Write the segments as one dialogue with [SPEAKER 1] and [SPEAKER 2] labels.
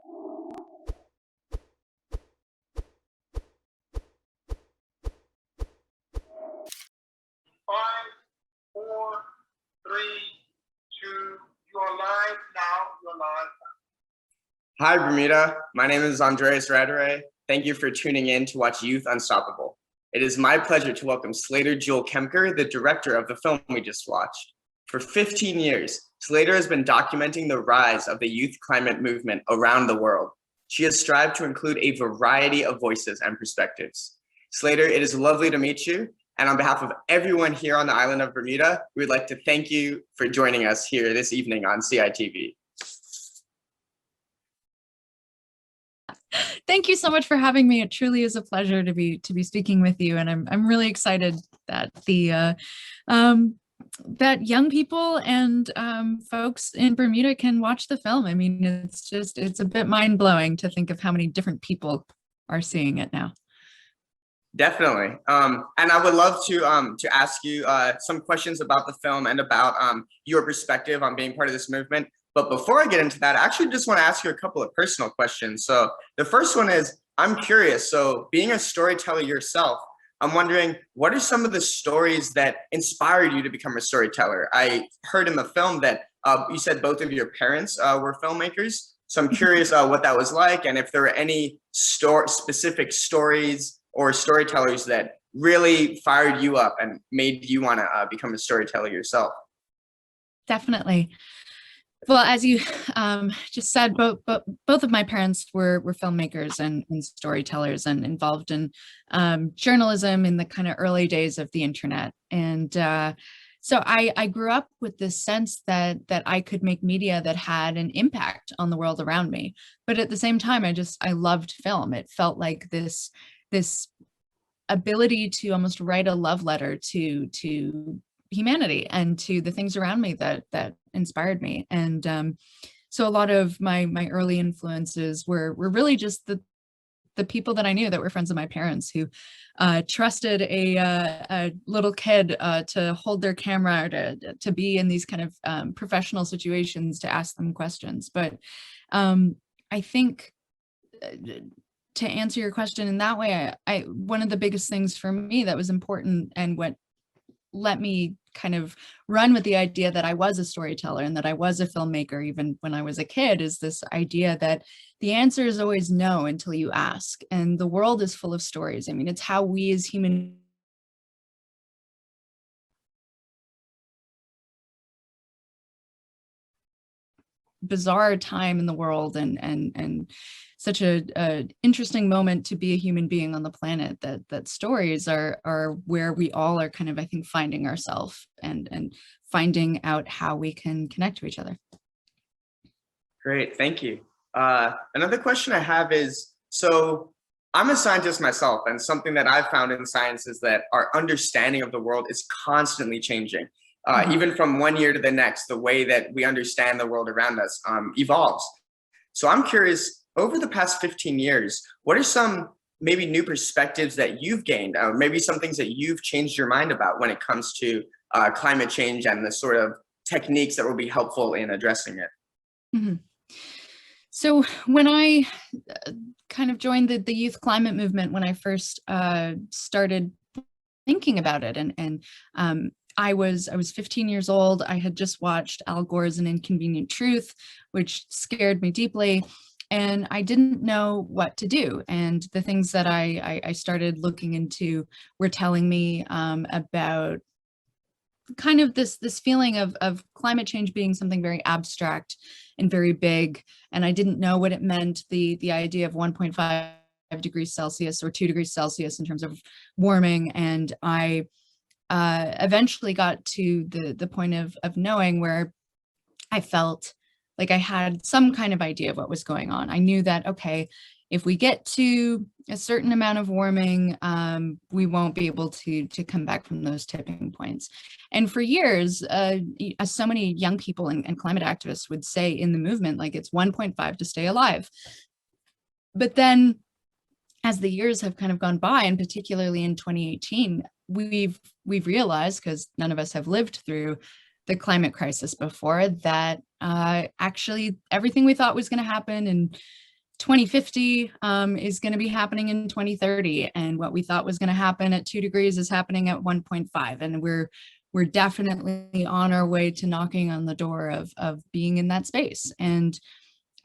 [SPEAKER 1] Five, four, three, two, you're live now, you're live. Hi, Bermuda. My name is Andreas Ratteray. Thank you for tuning in to watch Youth Unstoppable. It is my pleasure to welcome Slater Jewell-Kemker, the director of the film we just watched. For 15 years, Slater has been documenting the rise of the youth climate movement around the world. She has strived to include a variety of voices and perspectives. Slater, it is lovely to meet you. And on behalf of everyone here on the island of Bermuda, we would like to thank you for joining us here this evening on CITV.
[SPEAKER 2] Thank you so much for having me. It truly is a pleasure to be speaking with you, and I'm really excited that that young people and folks in Bermuda can watch the film. I mean, it's a bit mind-blowing to think of how many different people are seeing it now.
[SPEAKER 1] Definitely. And I would love to ask you some questions about the film and about your perspective on being part of this movement. But before I get into that, I actually just want to ask you a couple of personal questions. So the first one is, I'm curious. So being a storyteller yourself, I'm wondering, what are some of the stories that inspired you to become a storyteller? I heard in the film that you said both of your parents were filmmakers. So I'm curious what that was like, and if there were any specific stories or storytellers that really fired you up and made you want to become a storyteller yourself.
[SPEAKER 2] Definitely. Well, as you just said, both of my parents were filmmakers and storytellers and involved in journalism in the kind of early days of the internet. And so I grew up with this sense that I could make media that had an impact on the world around me. But at the same time, I loved film. It felt like this ability to almost write a love letter to humanity and to the things around me that inspired me. And so a lot of my early influences were really just the people that I knew that were friends of my parents, who trusted a little kid to hold their camera, to be in these kind of professional situations, to ask them questions. But I think to answer your question in that way, one of the biggest things for me that was important and what let me kind of run with the idea that I was a storyteller and that I was a filmmaker even when I was a kid is this idea that the answer is always no until you ask. And the world is full of stories. I mean, it's how we as human bizarre time in the world and such a interesting moment to be a human being on the planet, that stories are where we all are kind of, I think, finding ourselves and finding out how we can connect to each other.
[SPEAKER 1] Great, thank you. Another question I have is, so I'm a scientist myself, and something that I've found in science is that our understanding of the world is constantly changing. Even from one year to the next, the way that we understand the world around us evolves. So I'm curious, over the past 15 years, what are some maybe new perspectives that you've gained, or maybe some things that you've changed your mind about when it comes to climate change and the sort of techniques that will be helpful in addressing it?
[SPEAKER 2] Mm-hmm. So when I kind of joined the youth climate movement, when I first started thinking about it, and I was 15 years old. I had just watched Al Gore's An Inconvenient Truth, which scared me deeply, and I didn't know what to do. And the things that I started looking into were telling me about kind of this feeling of climate change being something very abstract and very big, and I didn't know what it meant. The idea of 1.5 degrees Celsius or 2 degrees Celsius in terms of warming, and I eventually got to the point of knowing where I felt like I had some kind of idea of what was going on. I knew that, okay, if we get to a certain amount of warming, we won't be able to come back from those tipping points. And for years, so many young people and climate activists would say in the movement, like, it's 1.5 to stay alive. But then as the years have kind of gone by, and particularly in 2018, we've realized, because none of us have lived through the climate crisis before, that actually everything we thought was going to happen in 2050 is going to be happening in 2030, and what we thought was going to happen at 2 degrees is happening at 1.5, and we're definitely on our way to knocking on the door of being in that space. And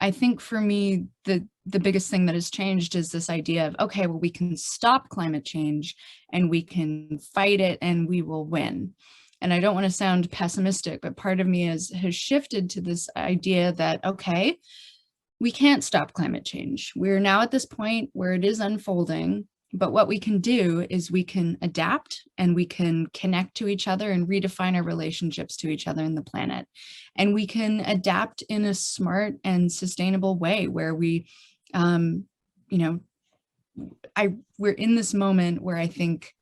[SPEAKER 2] I think for me, the biggest thing that has changed is this idea of, okay, well, we can stop climate change and we can fight it and we will win. And I don't want to sound pessimistic, but part of me has shifted to this idea that, okay, we can't stop climate change. We're now at this point where it is unfolding, but what we can do is we can adapt and we can connect to each other and redefine our relationships to each other and the planet. And we can adapt in a smart and sustainable way where we, we're in this moment where I think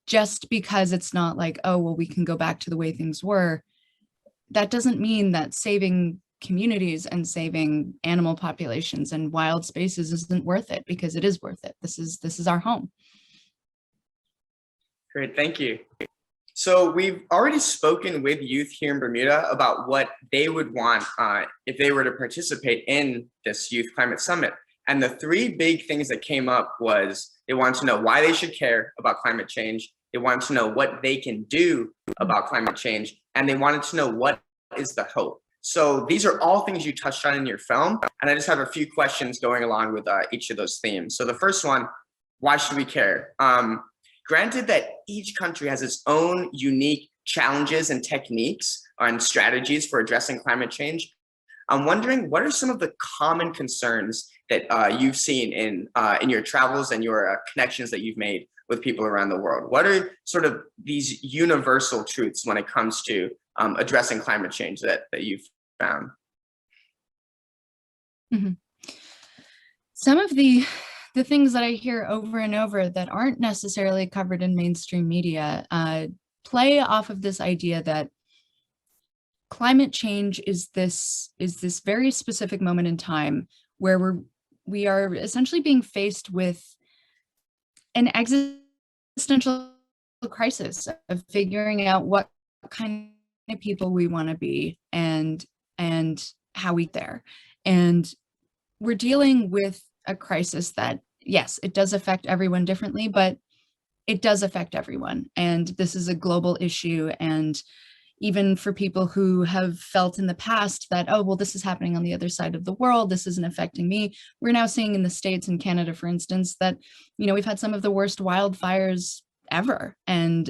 [SPEAKER 2] just because it's not like, oh, well, we can go back to the way things were, that doesn't mean that saving communities and saving animal populations and wild spaces isn't worth it, because it is worth it. This is our home.
[SPEAKER 1] Great, thank you. So we've already spoken with youth here in Bermuda about what they would want if they were to participate in this Youth Climate Summit. And the three big things that came up was they wanted to know why they should care about climate change, they wanted to know what they can do about climate change, and they wanted to know what is the hope. So these are all things you touched on in your film, and I just have a few questions going along with each of those themes. So the first one, why should we care? Granted that each country has its own unique challenges and techniques and strategies for addressing climate change, I'm wondering, what are some of the common concerns that you've seen in your travels and your connections that you've made with people around the world? What are sort of these universal truths when it comes to addressing climate change that you've found?
[SPEAKER 2] Mm-hmm. Some of the things that I hear over and over that aren't necessarily covered in mainstream media play off of this idea that climate change is this very specific moment in time where we are essentially being faced with an existential crisis of figuring out what kind of people we want to be and how we get there. And we're dealing with a crisis that, yes, it does affect everyone differently, but it does affect everyone. And this is a global issue. And even for people who have felt in the past that, oh, well, this is happening on the other side of the world, this isn't affecting me. We're now seeing in the States and Canada, for instance, that, we've had some of the worst wildfires ever. And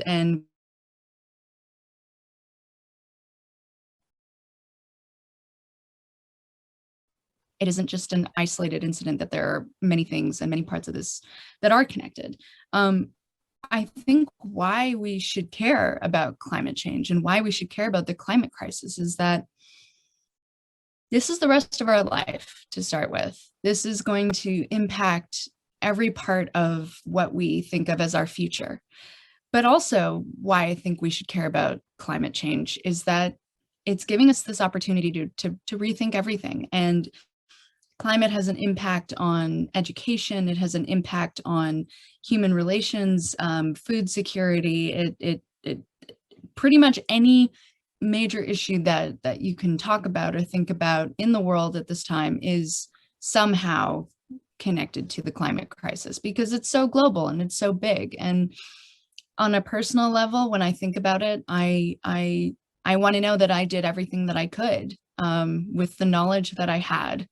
[SPEAKER 2] it isn't just an isolated incident, that there are many things and many parts of this that are connected. I think why we should care about climate change and why we should care about the climate crisis is that this is the rest of our life to start with. This is going to impact every part of what we think of as our future. But also why I think we should care about climate change is that it's giving us this opportunity to rethink everything. And climate has an impact on education. It has an impact on human relations, food security. It pretty much any major issue that you can talk about or think about in the world at this time is somehow connected to the climate crisis, because it's so global and it's so big. And on a personal level, when I think about it, I want to know that I did everything that I could with the knowledge that I had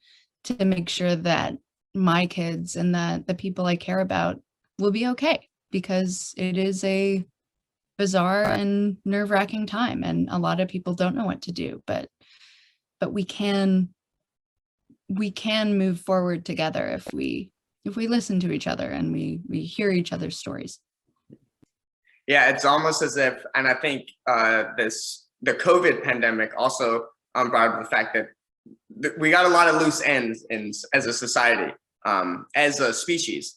[SPEAKER 2] to make sure that my kids and that the people I care about will be okay, because it is a bizarre and nerve-wracking time, and a lot of people don't know what to do, but we can move forward together if we listen to each other and we hear each other's stories.
[SPEAKER 1] Yeah, it's almost as if, and I think the COVID pandemic also brought up the fact that we got a lot of loose ends as a society, as a species,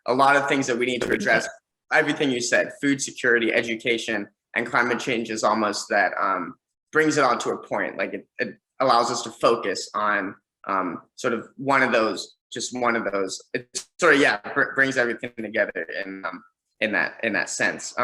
[SPEAKER 1] a lot of things that we need to address. Everything you said, food security, education, and climate change is almost that brings it on to a point. Like it allows us to focus on sort of one of those. It sort of, brings everything together in that sense.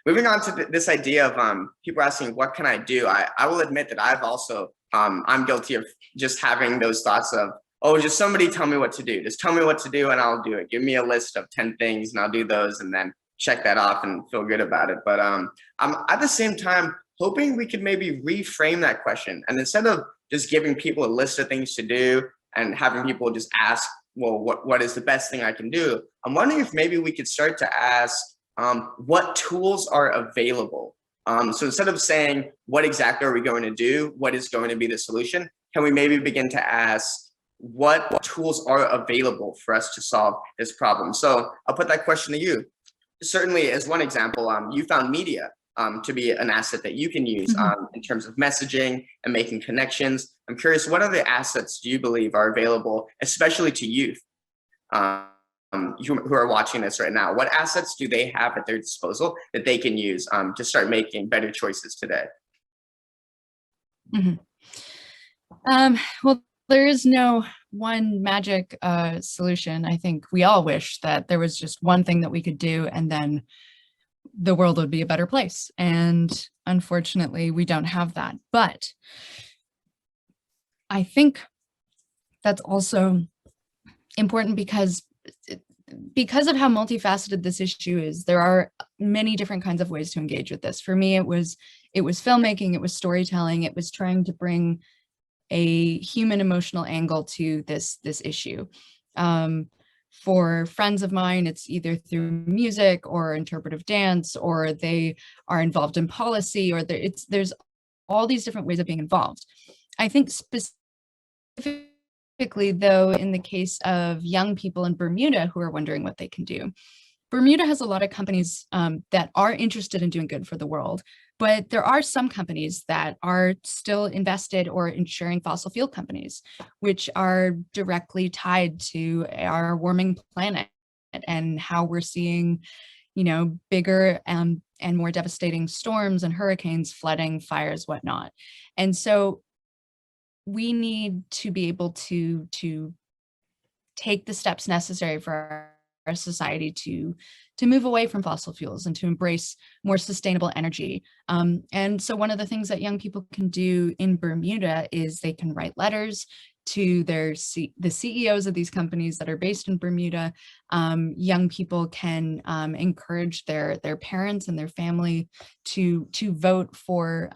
[SPEAKER 1] Moving on to this idea of people asking, what can I do? I will admit that I've also, I'm guilty of just having those thoughts of, oh, just somebody tell me what to do. Just tell me what to do and I'll do it. Give me a list of 10 things and I'll do those and then check that off and feel good about it. But I'm at the same time hoping we could maybe reframe that question. And instead of just giving people a list of things to do and having people just ask, well, what is the best thing I can do? I'm wondering if maybe we could start to ask what tools are available. So instead of saying, what exactly are we going to do? What is going to be the solution? Can we maybe begin to ask, what tools are available for us to solve this problem? So I'll put that question to you. Certainly, as one example, you found media to be an asset that you can use in terms of messaging and making connections. I'm curious, what other assets do you believe are available, especially to youth who are watching this right now? What assets do they have at their disposal that they can use to start making better choices today?
[SPEAKER 2] Well, there is no one magic solution. I think we all wish that there was just one thing that we could do and then the world would be a better place. And unfortunately, we don't have that. But I think that's also important because of how multifaceted this issue is. There are many different kinds of ways to engage with this. For me, it was filmmaking, it was storytelling, it was trying to bring a human emotional angle to this issue. For friends of mine, it's either through music or interpretive dance, or they are involved in policy, or there's all these different ways of being involved. I think specifically, though, in the case of young people in Bermuda who are wondering what they can do, Bermuda has a lot of companies that are interested in doing good for the world, but there are some companies that are still invested or insuring fossil fuel companies, which are directly tied to our warming planet and how we're seeing, bigger and more devastating storms and hurricanes, flooding, fires, whatnot. And so we need to be able to take the steps necessary for our society to move away from fossil fuels and to embrace more sustainable energy. And so one of the things that young people can do in Bermuda is they can write letters to the CEOs of these companies that are based in Bermuda. Young people can encourage their parents and their family to vote for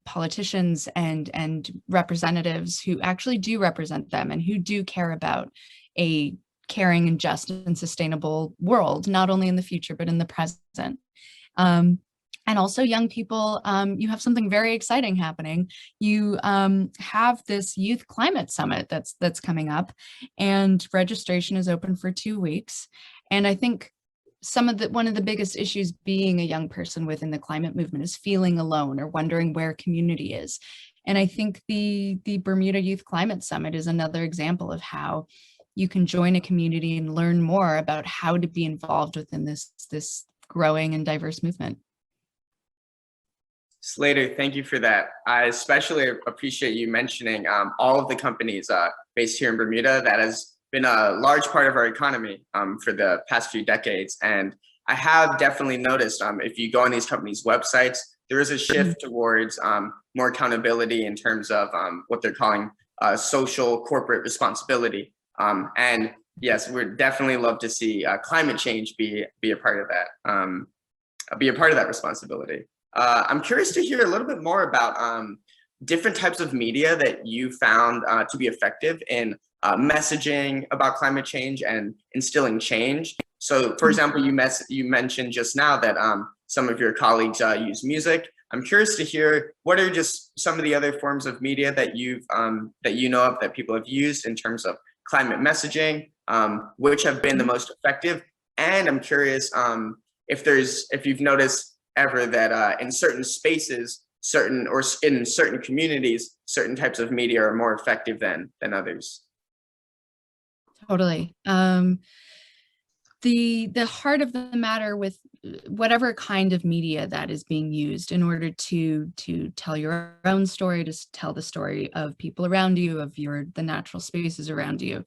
[SPEAKER 2] politicians and representatives who actually do represent them and who do care about a caring and just and sustainable world, not only in the future, but in the present. And also young people, you have something very exciting happening. You have this Youth Climate Summit that's coming up, and registration is open for 2 weeks. And I think one of the biggest issues being a young person within the climate movement is feeling alone or wondering where community is. And I think the Bermuda Youth Climate Summit is another example of how you can join a community and learn more about how to be involved within this growing and diverse movement.
[SPEAKER 1] Slater, thank you for that. I especially appreciate you mentioning all of the companies based here in Bermuda. That has been a large part of our economy for the past few decades. And I have definitely noticed if you go on these companies' websites, there is a shift towards more accountability in terms of what they're calling social corporate responsibility. And yes, we'd definitely love to see climate change be a part of that, be a part of that responsibility. I'm curious to hear a little bit more about different types of media that you found to be effective in messaging about climate change and instilling change. So, for example, you mentioned just now that some of your colleagues use music. I'm curious to hear what are just some of the other forms of media that you know of that people have used in terms of climate messaging, which have been the most effective. And I'm curious if you've noticed ever that in certain spaces, in certain communities, certain types of media are more effective than others.
[SPEAKER 2] Totally. The heart of the matter with whatever kind of media that is being used in order to tell your own story, to tell the story of people around you, of the natural spaces around you.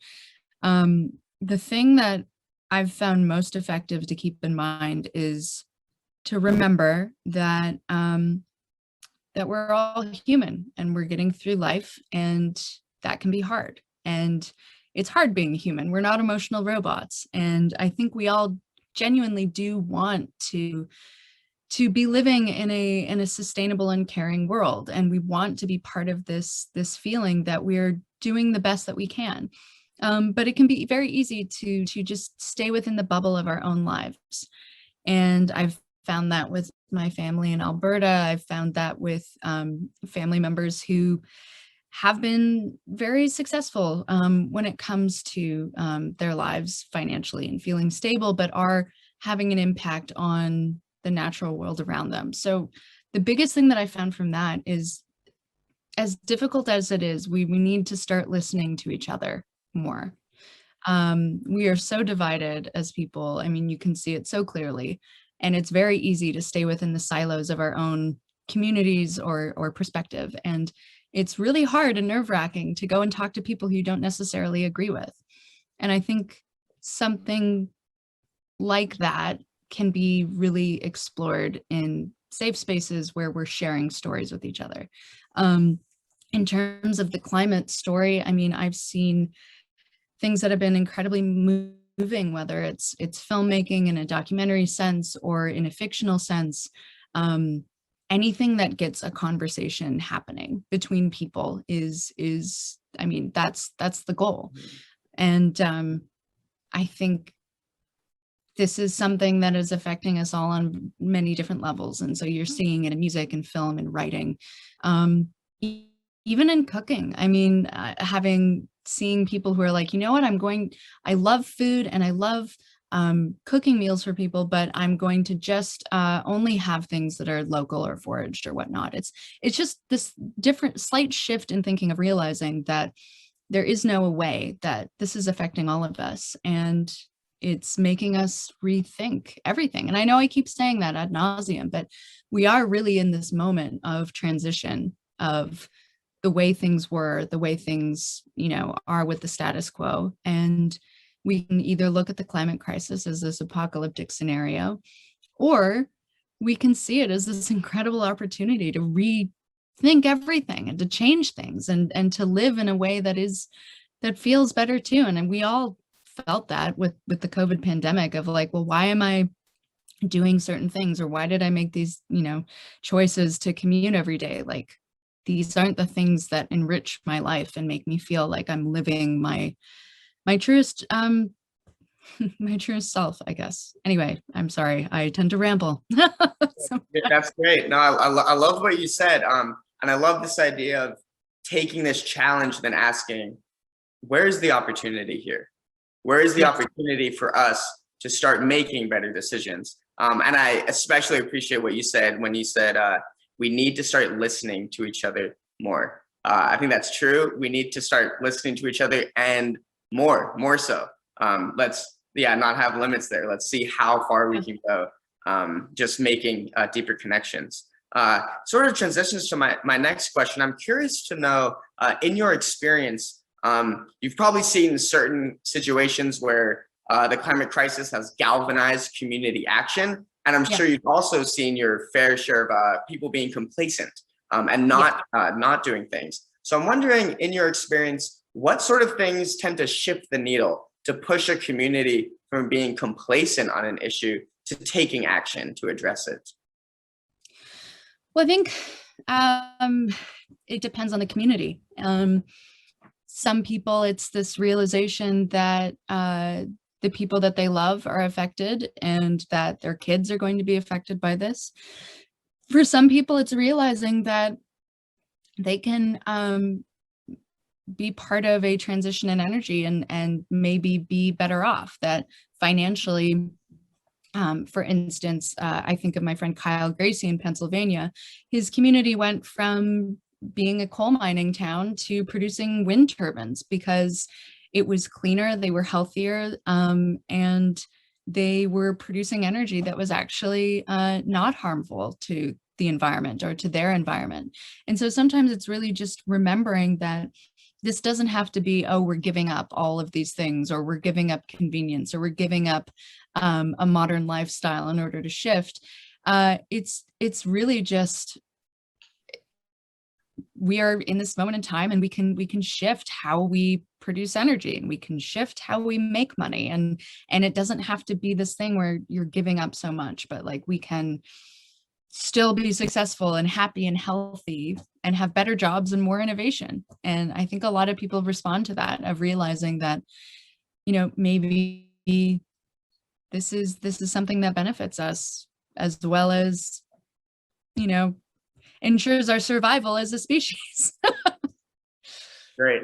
[SPEAKER 2] The thing that I've found most effective to keep in mind is to remember that that we're all human and we're getting through life, and that can be hard. And it's hard being human. We're not emotional robots. And I think we all genuinely do want to be living in a sustainable and caring world. And we want to be part of this feeling that we're doing the best that we can. But it can be very easy to just stay within the bubble of our own lives. And I've found that with my family in Alberta. I've found that with family members who have been very successful when it comes to their lives financially and feeling stable, but are having an impact on the natural world around them. So the biggest thing that I found from that is, as difficult as it is, we need to start listening to each other more. We are so divided as people. I mean, you can see it so clearly, and it's very easy to stay within the silos of our own communities or perspective. And it's really hard and nerve-wracking to go and talk to people who you don't necessarily agree with. And I think something like that can be really explored in safe spaces where we're sharing stories with each other. In terms of the climate story, I mean, I've seen things that have been incredibly moving, whether it's filmmaking in a documentary sense or in a fictional sense. Anything that gets a conversation happening between people is I mean, that's the goal. And I think this is something that is affecting us all on many different levels. And so you're seeing it in music and film and writing, even in cooking. I mean, seeing people who are like, you know what, I love food and I love cooking meals for people, but I'm going to just only have things that are local or foraged or whatnot. It's just this slight shift in thinking of realizing that there is no way that this is affecting all of us, and it's making us rethink everything. And I know I keep saying that ad nauseum, but we are really in this moment of transition of the way things were, the way things, are with the status quo. And we can either look at the climate crisis as this apocalyptic scenario, or we can see it as this incredible opportunity to rethink everything and to change things and to live in a way that feels better too. And we all felt that with the COVID pandemic of like, well, why am I doing certain things? Or why did I make these, choices to commute every day? Like, these aren't the things that enrich my life and make me feel like I'm living my truest my truest self, I guess. Anyway, I'm sorry, I tend to ramble.
[SPEAKER 1] Yeah, that's great. No, I love what you said. And I love this idea of taking this challenge, then asking, where's the opportunity here? Where is the opportunity for us to start making better decisions? And I especially appreciate what you said when you said we need to start listening to each other more. I think that's true. We need to start listening to each other and more so. Let's not have limits there. Let's see how far we can go, just making deeper connections. Sort of transitions to my next question. I'm curious to know, in your experience, you've probably seen certain situations where the climate crisis has galvanized community action. And I'm sure you've also seen your fair share of people being complacent and not doing things. So I'm wondering, in your experience, what sort of things tend to shift the needle to push a community from being complacent on an issue to taking action to address it?
[SPEAKER 2] Well, I think it depends on the community. Some people, it's this realization that the people that they love are affected and that their kids are going to be affected by this. For some people, it's realizing that they can be part of a transition in energy and maybe be better off, that financially, for instance, I think of my friend Kyle Gracie in Pennsylvania. His community went from being a coal mining town to producing wind turbines because it was cleaner, they were healthier, and they were producing energy that was actually not harmful to the environment or to their environment. And so sometimes it's really just remembering that this doesn't have to be, oh, we're giving up all of these things, or we're giving up convenience, or we're giving up a modern lifestyle in order to shift. It's really just we are in this moment in time, and we can shift how we produce energy, and we can shift how we make money, and it doesn't have to be this thing where you're giving up so much, but like we can still be successful and happy and healthy and have better jobs and more innovation. And I think a lot of people respond to that, of realizing that, you know, maybe this is something that benefits us, as well as, you know, ensures our survival as a species.
[SPEAKER 1] Great.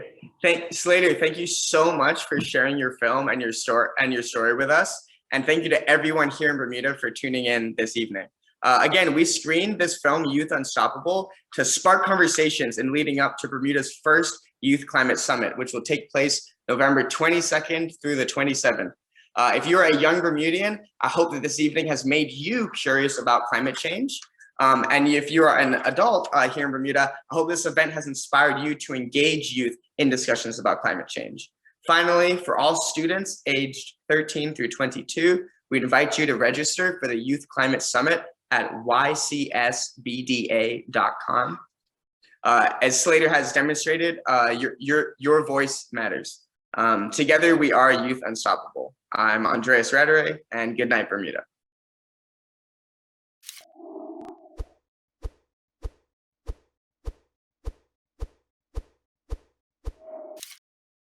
[SPEAKER 1] Slater, thank you so much for sharing your film and your story with us. And thank you to everyone here in Bermuda for tuning in this evening. Again, we screened this film, Youth Unstoppable, to spark conversations in leading up to Bermuda's first Youth Climate Summit, which will take place November 22nd through the 27th. If you're a young Bermudian, I hope that this evening has made you curious about climate change. And if you are an adult here in Bermuda, I hope this event has inspired you to engage youth in discussions about climate change. Finally, for all students aged 13 through 22, we invite you to register for the Youth Climate Summit at ycsbda.com. As Slater has demonstrated, your voice matters. Together, we are Youth Unstoppable. I'm Andreas Ratteray, and good night, Bermuda.